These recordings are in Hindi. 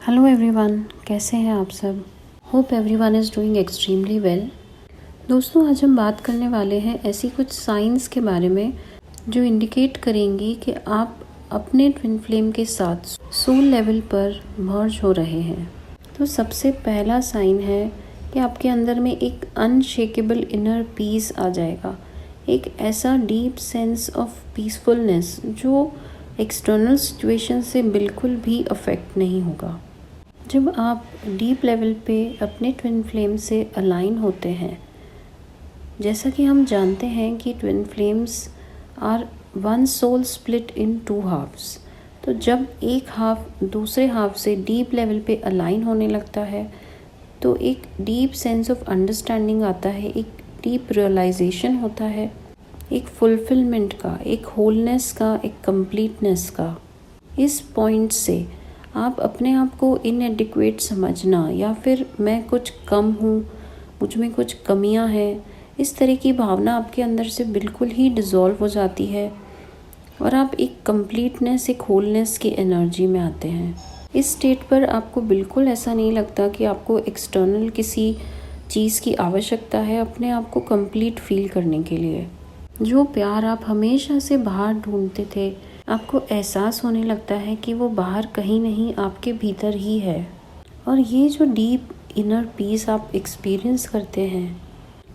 हेलो एवरीवन, कैसे हैं आप सब। Hope everyone is doing extremely well. दोस्तों, आज हम बात करने वाले हैं ऐसी कुछ साइंस के बारे में जो इंडिकेट करेंगी कि आप अपने ट्विन फ्लेम के साथ सोल लेवल पर मर्ज हो रहे हैं। तो सबसे पहला साइन है कि आपके अंदर में एक अनशेकेबल इनर पीस आ जाएगा, एक ऐसा डीप सेंस ऑफ पीसफुलनेस जो एक्सटर्नल सिचुएशन से बिल्कुल भी अफेक्ट नहीं होगा। जब आप डीप लेवल पे अपने ट्विन फ्लेम से अलाइन होते हैं, जैसा कि हम जानते हैं कि twin flames are one soul split into halves. तो जब एक हाफ दूसरे हाफ से डीप लेवल पे अलाइन होने लगता है तो एक डीप सेंस ऑफ अंडरस्टैंडिंग आता है, एक डीप रियलाइजेशन होता है, एक फुलफिलमेंट का, एक होलनेस का, एक कंप्लीटनेस का। इस पॉइंट से आप अपने आप को इनएडिक्वेट समझना या फिर मैं कुछ कम हूँ, मुझ में कुछ कमियाँ हैं, इस तरह की भावना आपके अंदर से बिल्कुल ही डिज़ोल्व हो जाती है और आप एक कंप्लीटनेस, एक होलनेस की एनर्जी में आते हैं। इस स्टेट पर आपको बिल्कुल ऐसा नहीं लगता कि आपको एक्सटर्नल किसी चीज़ की आवश्यकता है अपने आप को कंप्लीट फील करने के लिए। जो प्यार आप हमेशा से बाहर ढूंढते थे, आपको एहसास होने लगता है कि वो बाहर कहीं नहीं, आपके भीतर ही है। और ये जो डीप इनर पीस आप एक्सपीरियंस करते हैं,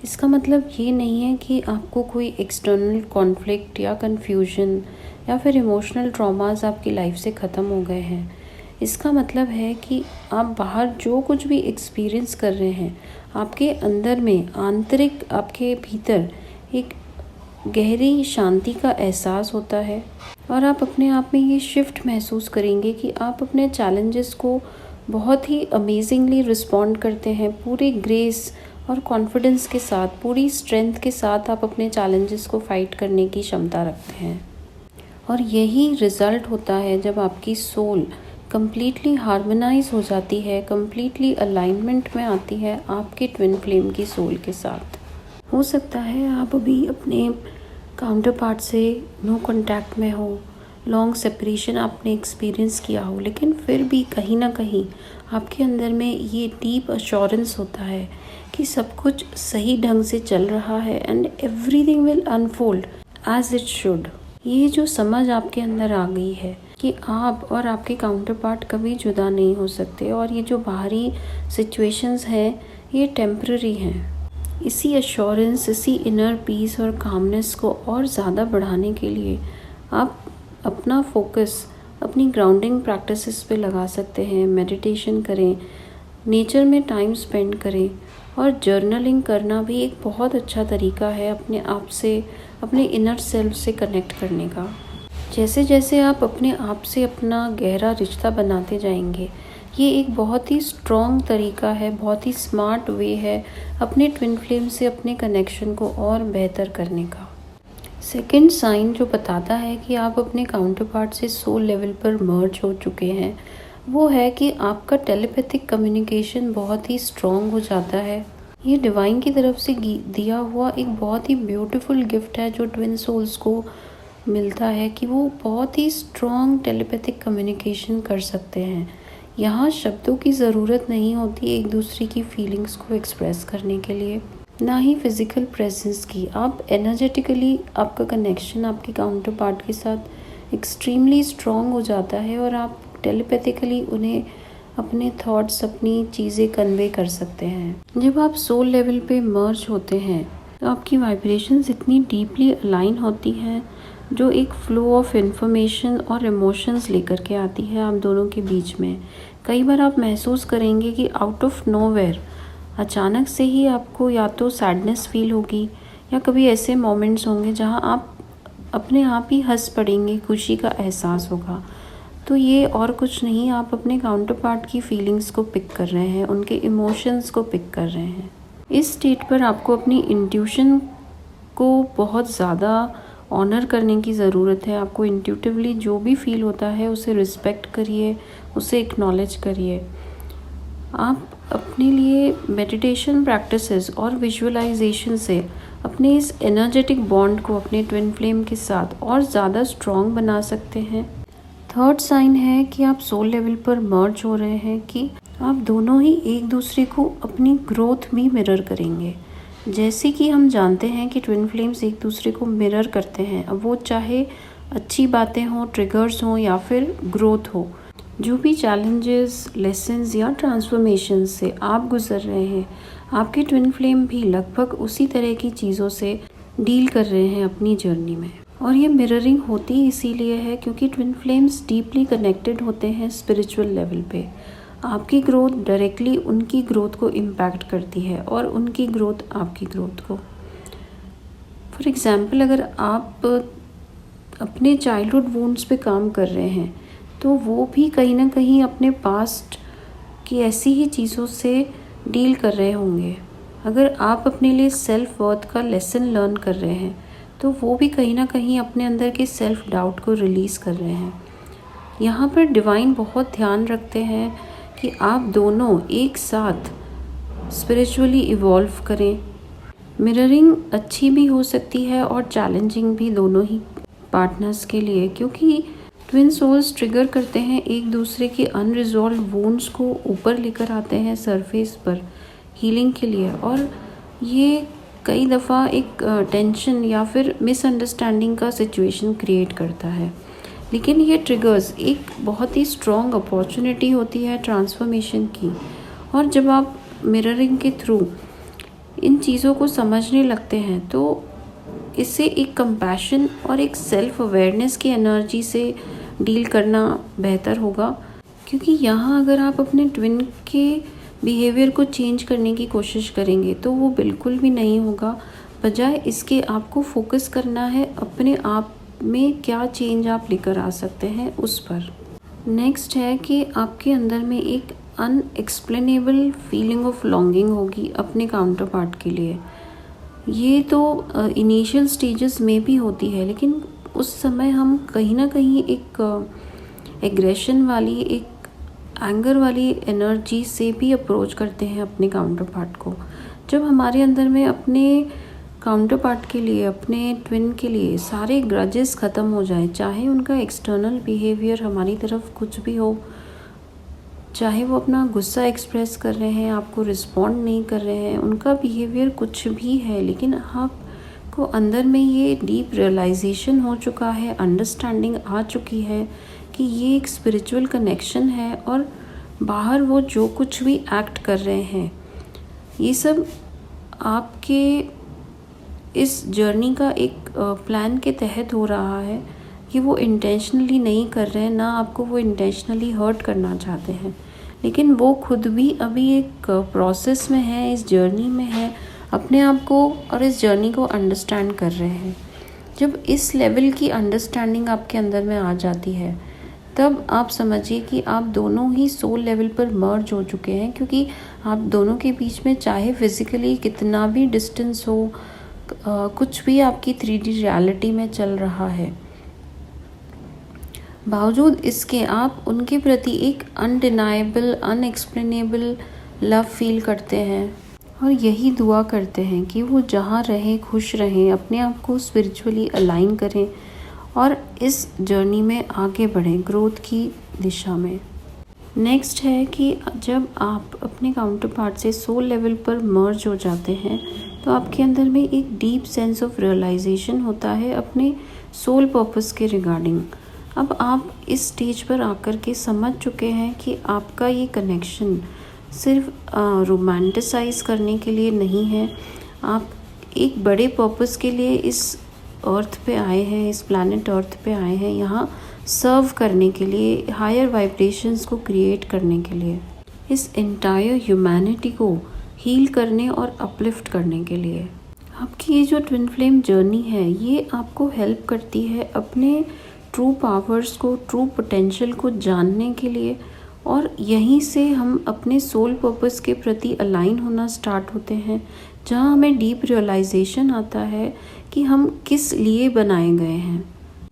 इसका मतलब ये नहीं है कि आपको कोई एक्सटर्नल कॉन्फ्लिक्ट या कन्फ्यूजन या फिर इमोशनल ट्रॉमास आपकी लाइफ से ख़त्म हो गए हैं। इसका मतलब है कि आप बाहर जो कुछ भी एक्सपीरियंस कर रहे हैं, आपके अंदर में आंतरिक, आपके भीतर एक गहरी शांति का एहसास होता है और आप अपने आप में ये शिफ्ट महसूस करेंगे कि आप अपने चैलेंजेस को बहुत ही अमेजिंगली रिस्पॉन्ड करते हैं। पूरे ग्रेस और कॉन्फिडेंस के साथ, पूरी स्ट्रेंथ के साथ आप अपने चैलेंजेस को फाइट करने की क्षमता रखते हैं। और यही रिज़ल्ट होता है जब आपकी सोल कम्प्लीटली हार्मोनाइज हो जाती है, कम्प्लीटली अलाइनमेंट में आती है आपके ट्विन फ्लेम की सोल के साथ। हो सकता है आप अभी अपने काउंटर पार्ट से नो कॉन्टैक्ट में हो, लॉन्ग सेपरेशन आपने एक्सपीरियंस किया हो, लेकिन फिर भी कहीं ना कहीं आपके अंदर में ये डीप अश्योरेंस होता है कि सब कुछ सही ढंग से चल रहा है and everything will unfold as it should. ये जो समझ आपके अंदर आ गई है कि आप और आपके काउंटर पार्ट कभी जुदा नहीं हो सकते और ये जो बाहरी सिचुएशंस हैं ये टेम्पररी हैं। इसी एश्योरेंस, इसी इनर पीस और कामनेस को और ज़्यादा बढ़ाने के लिए आप अपना फोकस अपनी ग्राउंडिंग प्रैक्टिसेस पे लगा सकते हैं। मेडिटेशन करें, नेचर में टाइम स्पेंड करें और जर्नलिंग करना भी एक बहुत अच्छा तरीका है अपने आप से, अपने इनर सेल्फ से कनेक्ट करने का। जैसे जैसे आप अपने आप से अपना गहरा रिश्ता बनाते जाएंगे, ये एक बहुत ही स्ट्रॉन्ग तरीका है, बहुत ही स्मार्ट वे है अपने ट्विन फ्लेम से अपने कनेक्शन को और बेहतर करने का। सेकंड साइन जो बताता है कि आप अपने काउंटर पार्ट से सोल लेवल पर मर्ज हो चुके हैं, वो है कि आपका टेलीपैथिक कम्युनिकेशन बहुत ही स्ट्रॉन्ग हो जाता है। ये डिवाइन की तरफ से दिया हुआ एक बहुत ही ब्यूटीफुल गिफ्ट है जो ट्विन सोल्स को मिलता है कि वो बहुत ही स्ट्रॉन्ग टेलीपैथिक कम्युनिकेशन कर सकते हैं। यहाँ शब्दों की ज़रूरत नहीं होती एक दूसरे की फीलिंग्स को एक्सप्रेस करने के लिए, ना ही फिज़िकल प्रेजेंस की। आप एनर्जेटिकली, आपका कनेक्शन आपके काउंटर पार्ट के साथ एक्सट्रीमली स्ट्रॉन्ग हो जाता है और आप टेलीपैथिकली उन्हें अपने थॉट्स, अपनी चीज़ें कन्वे कर सकते हैं। जब आप सोल लेवल पे मर्ज होते हैं तो आपकी वाइब्रेशंस इतनी डीपली अलाइन होती हैं जो एक फ्लो ऑफ इन्फॉर्मेशन और इमोशंस लेकर के आती है आप दोनों के बीच में। कई बार आप महसूस करेंगे कि आउट ऑफ नोवेयर अचानक से ही आपको या तो सैडनेस फील होगी या कभी ऐसे मोमेंट्स होंगे जहां आप अपने आप ही हंस पड़ेंगे, खुशी का एहसास होगा। तो ये और कुछ नहीं, आप अपने काउंटर पार्ट की फीलिंग्स को पिक कर रहे हैं, उनके इमोशंस को पिक कर रहे हैं। इस स्टेट पर आपको अपनी इंट्यूशन को बहुत ज़्यादा ऑनर करने की ज़रूरत है। आपको इंट्यूटिवली जो भी फील होता है उसे रिस्पेक्ट करिए, उसे एक्नॉलेज करिए। आप अपने लिए मेडिटेशन प्रैक्टिसेस और विजुअलाइजेशन से अपने इस एनर्जेटिक बॉन्ड को अपने ट्विन फ्लेम के साथ और ज़्यादा स्ट्रॉन्ग बना सकते हैं थर्ड साइन है कि आप सोल लेवल पर मर्ज हो रहे हैं कि आप दोनों ही एक दूसरे को अपनी ग्रोथ भी मिरर करेंगे। जैसे कि हम जानते हैं कि ट्विन फ्लेम्स एक दूसरे को मिरर करते हैं, अब वो चाहे अच्छी बातें हों, ट्रिगर्स हों या फिर ग्रोथ हो। जो भी चैलेंजेस, लेसन्स या ट्रांसफॉर्मेशन से आप गुजर रहे हैं, आपके ट्विन फ्लेम भी लगभग उसी तरह की चीज़ों से डील कर रहे हैं अपनी जर्नी में। और ये मिररिंग होती इसीलिए है क्योंकि ट्विन फ्लेम्स डीपली कनेक्टेड होते हैं स्पिरिचुअल लेवल पे। आपकी ग्रोथ डायरेक्टली उनकी ग्रोथ को इम्पैक्ट करती है और उनकी ग्रोथ आपकी ग्रोथ को। फॉर एग्ज़ाम्पल, अगर आप अपने चाइल्डहुड वुंड्स पे काम कर रहे हैं तो वो भी कहीं ना कहीं अपने पास्ट की ऐसी ही चीज़ों से डील कर रहे होंगे। अगर आप अपने लिए सेल्फ वर्थ का लेसन लर्न कर रहे हैं तो वो भी कहीं ना कहीं अपने अंदर के सेल्फ डाउट को रिलीज़ कर रहे हैं। यहाँ पर डिवाइन बहुत ध्यान रखते हैं कि आप दोनों एक साथ स्पिरिचुअली इवॉल्व करें। मिररिंग अच्छी भी हो सकती है और चैलेंजिंग भी, दोनों ही पार्टनर्स के लिए, क्योंकि ट्विन सोल्स ट्रिगर करते हैं एक दूसरे के अनरिजॉल्व वुंड्स को ऊपर लेकर आते हैं सरफेस पर हीलिंग के लिए। और ये कई दफ़ा एक टेंशन या फिर मिसअंडरस्टैंडिंग का सिचुएशन क्रिएट करता है। लेकिन ये ट्रिगर्स एक बहुत ही स्ट्रॉन्ग अपॉर्चुनिटी होती है ट्रांसफॉर्मेशन की। और जब आप मिररिंग के थ्रू इन चीज़ों को समझने लगते हैं तो इससे एक कंपैशन और एक सेल्फ अवेयरनेस की एनर्जी से डील करना बेहतर होगा। क्योंकि यहाँ अगर आप अपने ट्विन के बिहेवियर को चेंज करने की कोशिश करेंगे तो वो बिल्कुल भी नहीं होगा। बजाय इसके आपको फोकस करना है अपने आप में क्या चेंज आप लेकर आ सकते हैं उस पर। नेक्स्ट है कि आपके अंदर में एक अनएक्सप्लेनेबल फीलिंग ऑफ लॉन्गिंग होगी अपने काउंटर पार्ट के लिए। ये तो इनिशियल स्टेजेस में भी होती है, लेकिन उस समय हम कहीं ना कहीं एक एग्रेशन वाली, एक एंगर वाली एनर्जी से भी अप्रोच करते हैं अपने काउंटर पार्ट को। जब हमारे अंदर में अपने काउंटर पार्ट के लिए, अपने ट्विन के लिए सारे ग्रजेस ख़त्म हो जाए, चाहे उनका एक्सटर्नल बिहेवियर हमारी तरफ कुछ भी हो, चाहे वो अपना गुस्सा एक्सप्रेस कर रहे हैं, आपको रिस्पॉन्ड नहीं कर रहे हैं, उनका बिहेवियर कुछ भी है, लेकिन आपको अंदर में ये डीप रियलाइजेशन हो चुका है, अंडरस्टैंडिंग आ चुकी है कि ये एक स्पिरिचुअल कनेक्शन है और बाहर वो जो कुछ भी एक्ट कर रहे हैं ये सब आपके इस जर्नी का एक प्लान के तहत हो रहा है कि वो इंटेंशनली नहीं कर रहे हैं, ना आपको वो इंटेंशनली हर्ट करना चाहते हैं, लेकिन वो खुद भी अभी एक प्रोसेस में है, इस जर्नी में है, अपने आप को और इस जर्नी को अंडरस्टैंड कर रहे हैं। जब इस लेवल की अंडरस्टैंडिंग आपके अंदर में आ जाती है तब आप समझिए कि आप दोनों ही सोल लेवल पर मर्ज हो चुके हैं, क्योंकि आप दोनों के बीच में चाहे फिज़िकली कितना भी डिस्टेंस हो, कुछ भी आपकी 3D रियलिटी में चल रहा है, बावजूद इसके आप उनके प्रति एक अनडिनाएबल, अनएक्सप्लेनेबल लव फील करते हैं और यही दुआ करते हैं कि वो जहाँ रहें खुश रहें, अपने आप को स्पिरिचुअली अलाइन करें और इस जर्नी में आगे बढ़ें ग्रोथ की दिशा में। नेक्स्ट है कि जब आप अपने काउंटर पार्ट से सोल लेवल पर मर्ज हो जाते हैं तो आपके अंदर में एक डीप सेंस ऑफ रियलाइजेशन होता है अपने सोल पर्पस के रिगार्डिंग। अब आप इस स्टेज पर आकर के समझ चुके हैं कि आपका ये कनेक्शन सिर्फ रोमांटिसाइज करने के लिए नहीं है, आप एक बड़े पर्पस के लिए इस अर्थ पे आए हैं, इस प्लैनेट अर्थ पे आए हैं, यहाँ सर्व करने के लिए, हायर वाइब्रेशंस को क्रिएट करने के लिए, इस एंटायर ह्यूमैनिटी को हील करने और अपलिफ्ट करने के लिए। आपकी ये जो ट्विन फ्लेम जर्नी है ये आपको हेल्प करती है अपने ट्रू पावर्स को, ट्रू पोटेंशियल को जानने के लिए, और यहीं से हम अपने सोल पर्पस के प्रति अलाइन होना स्टार्ट होते हैं, जहाँ हमें डीप रियलाइजेशन आता है कि हम किस लिए बनाए गए हैं।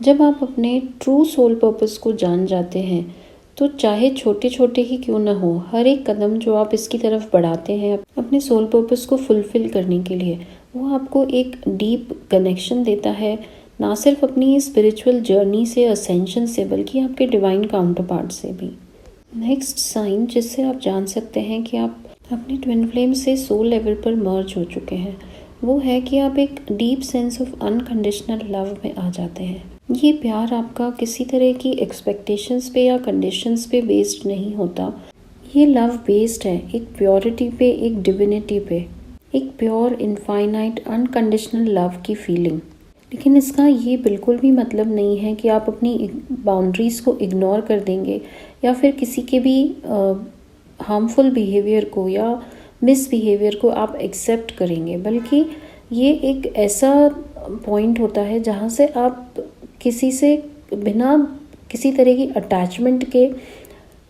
जब आप अपने ट्रू सोल पर्पस को जान जाते हैं तो चाहे छोटे छोटे ही क्यों ना हो, हर एक कदम जो आप इसकी तरफ बढ़ाते हैं अपने सोल पर्पस को फुलफ़िल करने के लिए, वो आपको एक डीप कनेक्शन देता है ना सिर्फ अपनी स्पिरिचुअल जर्नी से, असेंशन से, बल्कि आपके डिवाइन काउंटर पार्ट से भी। नेक्स्ट साइन जिससे आप जान सकते हैं कि आप अपने ट्विन फ्लेम से सोल लेवल पर मर्ज हो चुके हैं, वो है कि आप एक deep sense of unconditional love में आ जाते हैं। ये प्यार आपका किसी तरह की एक्सपेक्टेशंस पे या कंडीशंस पे बेस्ड नहीं होता। ये लव बेस्ड है एक प्योरिटी पे, एक डिविनिटी पे, एक प्योर इनफाइनाइट अनकंडीशनल लव की फीलिंग। लेकिन इसका ये बिल्कुल भी मतलब नहीं है कि आप अपनी बाउंड्रीज़ को इग्नोर कर देंगे या फिर किसी के भी हार्मफुल बिहेवियर को या मिसबिहेवियर को आप एक्सेप्ट करेंगे, बल्कि ये एक ऐसा पॉइंट होता है जहाँ से आप किसी से बिना किसी तरह की अटैचमेंट के,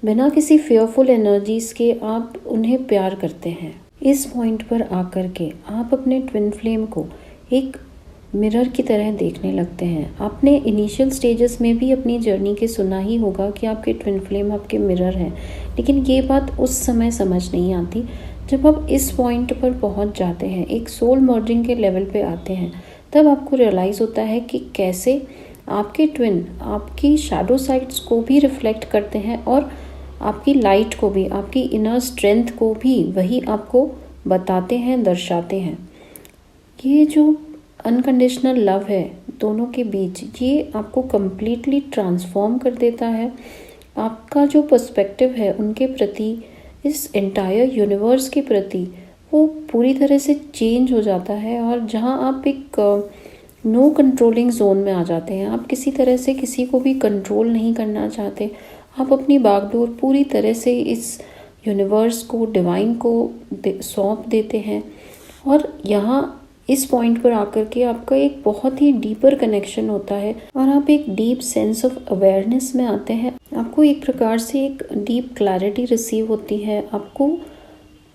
बिना किसी फेयरफुल एनर्जीज़ के आप उन्हें प्यार करते हैं। इस पॉइंट पर आकर के आप अपने ट्विन फ्लेम को एक मिरर की तरह देखने लगते हैं। आपने इनिशियल स्टेजेस में भी अपनी जर्नी के सुना ही होगा कि आपके ट्विन फ्लेम आपके मिरर हैं, लेकिन ये बात उस समय समझ नहीं आती। जब आप इस पॉइंट पर पहुंच जाते हैं, एक सोल मर्जिंग के लेवल पे आते हैं, तब आपको रियलाइज़ होता है कि कैसे आपके ट्विन आपकी शैडो साइड्स को भी रिफ्लेक्ट करते हैं और आपकी लाइट को भी, आपकी इनर स्ट्रेंथ को भी वही आपको बताते हैं, दर्शाते हैं। ये जो अनकंडीशनल लव है दोनों के बीच, ये आपको कम्प्लीटली ट्रांसफॉर्म कर देता है। आपका जो पर्सपेक्टिव है उनके प्रति, इस एंटायर यूनिवर्स के प्रति, वो पूरी तरह से चेंज हो जाता है। और जहाँ आप एक नो कंट्रोलिंग जोन में आ जाते हैं, आप किसी तरह से किसी को भी कंट्रोल नहीं करना चाहते, आप अपनी बागडोर पूरी तरह से इस यूनिवर्स को, डिवाइन को सौंप देते हैं। और यहाँ इस पॉइंट पर आकर के आपका एक बहुत ही डीपर कनेक्शन होता है और आप एक डीप सेंस ऑफ अवेयरनेस में आते हैं। आपको एक प्रकार से एक डीप क्लैरिटी रिसीव होती है। आपको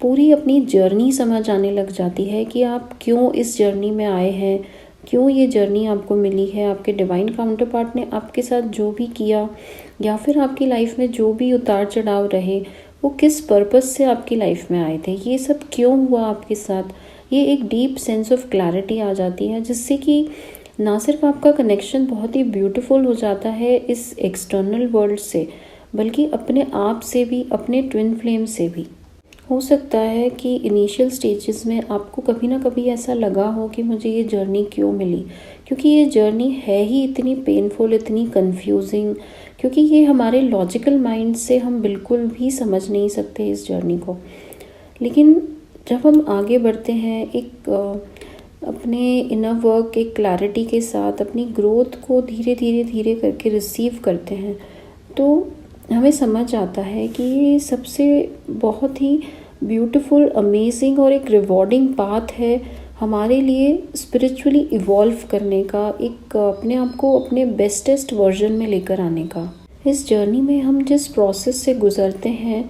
पूरी अपनी जर्नी समझ आने लग जाती है कि आप क्यों इस जर्नी में आए हैं, क्यों ये जर्नी आपको मिली है। आपके डिवाइन काउंटर पार्ट ने आपके साथ जो भी किया या फिर आपकी लाइफ में जो भी उतार चढ़ाव रहे, वो किस पर्पस से आपकी लाइफ में आए थे, ये सब क्यों हुआ आपके साथ। ये एक डीप सेंस ऑफ क्लैरिटी आ जाती है, जिससे कि ना सिर्फ आपका कनेक्शन बहुत ही ब्यूटीफुल हो जाता है इस एक्सटर्नल वर्ल्ड से, बल्कि अपने आप से भी, अपने ट्विन फ्लेम से भी। हो सकता है कि इनिशियल स्टेजेस में आपको कभी ना कभी ऐसा लगा हो कि मुझे ये जर्नी क्यों मिली, क्योंकि ये जर्नी है ही इतनी पेनफुल, इतनी कंफ्यूजिंग, क्योंकि ये हमारे लॉजिकल माइंड से हम बिल्कुल भी समझ नहीं सकते इस जर्नी को। लेकिन जब हम आगे बढ़ते हैं एक अपने इनर वर्क, एक क्लैरिटी के साथ अपनी ग्रोथ को धीरे धीरे धीरे करके रिसीव करते हैं, तो हमें समझ आता है कि ये सबसे बहुत ही ब्यूटीफुल, अमेजिंग और एक रिवॉर्डिंग पाथ है हमारे लिए स्पिरिचुअली इवॉल्व करने का, एक अपने आप को अपने बेस्टेस्ट वर्जन में लेकर आने का। इस जर्नी में हम जिस प्रोसेस से गुजरते हैं,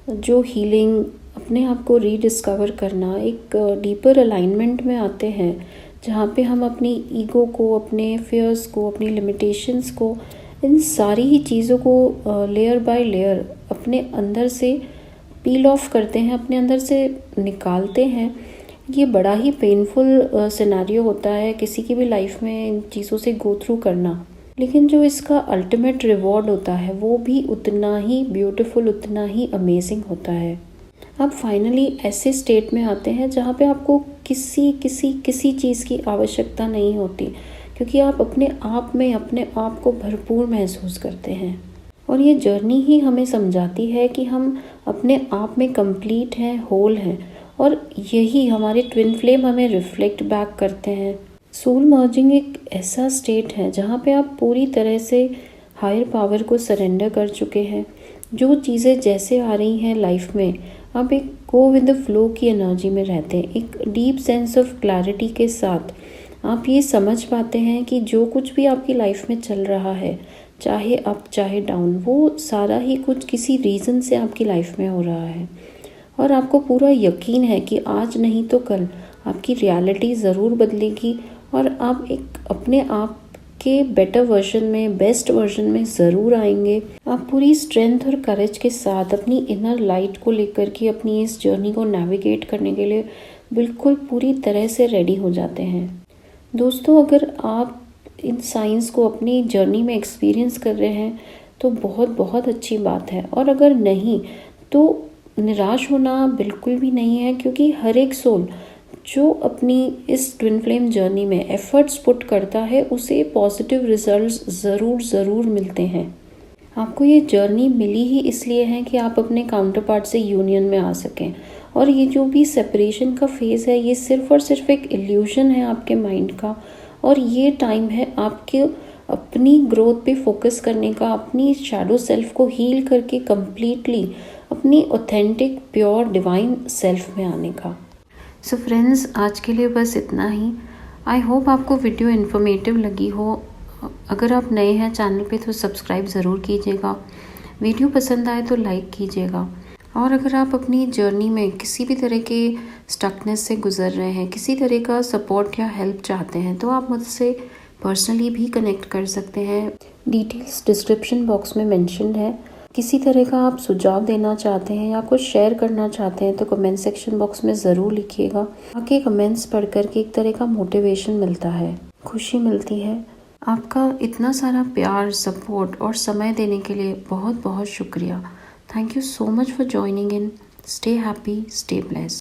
जो हीलिंग, अपने आप को रीडिस्कवर करना, एक डीपर अलाइनमेंट में आते हैं, जहाँ पे हम अपनी ईगो को, अपने फियर्स को, अपनी लिमिटेशंस को, इन सारी ही चीज़ों को लेयर बाय लेयर अपने अंदर से पील ऑफ करते हैं, अपने अंदर से निकालते हैं। ये बड़ा ही पेनफुल सिनेरियो होता है किसी की भी लाइफ में इन चीज़ों से गो थ्रू करना, लेकिन जो इसका अल्टीमेट रिवॉर्ड होता है वो भी उतना ही ब्यूटीफुल, उतना ही अमेजिंग होता है। आप फाइनली ऐसे स्टेट में आते हैं जहाँ पे आपको किसी चीज़ की आवश्यकता नहीं होती, क्योंकि आप अपने आप में अपने आप को भरपूर महसूस करते हैं। और ये जर्नी ही हमें समझाती है कि हम अपने आप में कंप्लीट हैं, होल हैं, और यही हमारे ट्विन फ्लेम हमें रिफ्लेक्ट बैक करते हैं। सोल मर्जिंग एक ऐसा स्टेट है जहाँ पे आप पूरी तरह से हायर पावर को सरेंडर कर चुके हैं। जो चीज़ें जैसे आ रही हैं लाइफ में, आप एक गो विद द फ्लो की एनर्जी में रहते हैं। एक डीप सेंस ऑफ क्लैरिटी के साथ आप ये समझ पाते हैं कि जो कुछ भी आपकी लाइफ में चल रहा है, चाहे अप चाहे डाउन, वो सारा ही कुछ किसी रीज़न से आपकी लाइफ में हो रहा है। और आपको पूरा यकीन है कि आज नहीं तो कल आपकी रियलिटी ज़रूर बदलेगी और आप एक अपने आप के बेटर वर्जन में, बेस्ट वर्जन में ज़रूर आएंगे। आप पूरी स्ट्रेंथ और करेज के साथ अपनी इनर लाइट को लेकर के अपनी इस जर्नी को नेविगेट करने के लिए बिल्कुल पूरी तरह से रेडी हो जाते हैं। दोस्तों, अगर आप इन साइंस को अपनी जर्नी में एक्सपीरियंस कर रहे हैं तो बहुत बहुत अच्छी बात है। और अगर नहीं तो निराश होना बिल्कुल भी नहीं है, क्योंकि हर एक सोल जो अपनी इस ट्विन फ्लेम जर्नी में एफर्ट्स पुट करता है उसे पॉजिटिव रिजल्ट्स ज़रूर मिलते हैं। आपको ये जर्नी मिली ही इसलिए है कि आप अपने काउंटर पार्ट से यूनियन में आ सकें। और ये जो भी सेपरेशन का फेज़ है ये सिर्फ और सिर्फ एक इल्यूशन है आपके माइंड का। और ये टाइम है आपके अपनी ग्रोथ पे फोकस करने का, अपनी शैडो सेल्फ को हील करके कम्प्लीटली अपनी ऑथेंटिक प्योर डिवाइन सेल्फ में आने का। सो फ्रेंड्स, आज के लिए बस इतना ही। आई होप आपको वीडियो इन्फॉर्मेटिव लगी हो। अगर आप नए हैं चैनल पे तो सब्सक्राइब ज़रूर कीजिएगा। वीडियो पसंद आए तो लाइक कीजिएगा। और अगर आप अपनी जर्नी में किसी भी तरह के स्टकनेस से गुज़र रहे हैं, किसी तरह का सपोर्ट या हेल्प चाहते हैं, तो आप मुझसे पर्सनली भी कनेक्ट कर सकते हैं। डिटेल्स डिस्क्रिप्शन बॉक्स में मेंशन्ड है। किसी तरह का आप सुझाव देना चाहते हैं या कुछ शेयर करना चाहते हैं तो कमेंट सेक्शन बॉक्स में ज़रूर लिखिएगा। आपके कमेंट्स पढ़ कर के एक तरह का मोटिवेशन मिलता है, खुशी मिलती है। आपका इतना सारा प्यार, सपोर्ट और समय देने के लिए बहुत बहुत शुक्रिया। Thank you so much for joining in. Stay happy, stay blessed.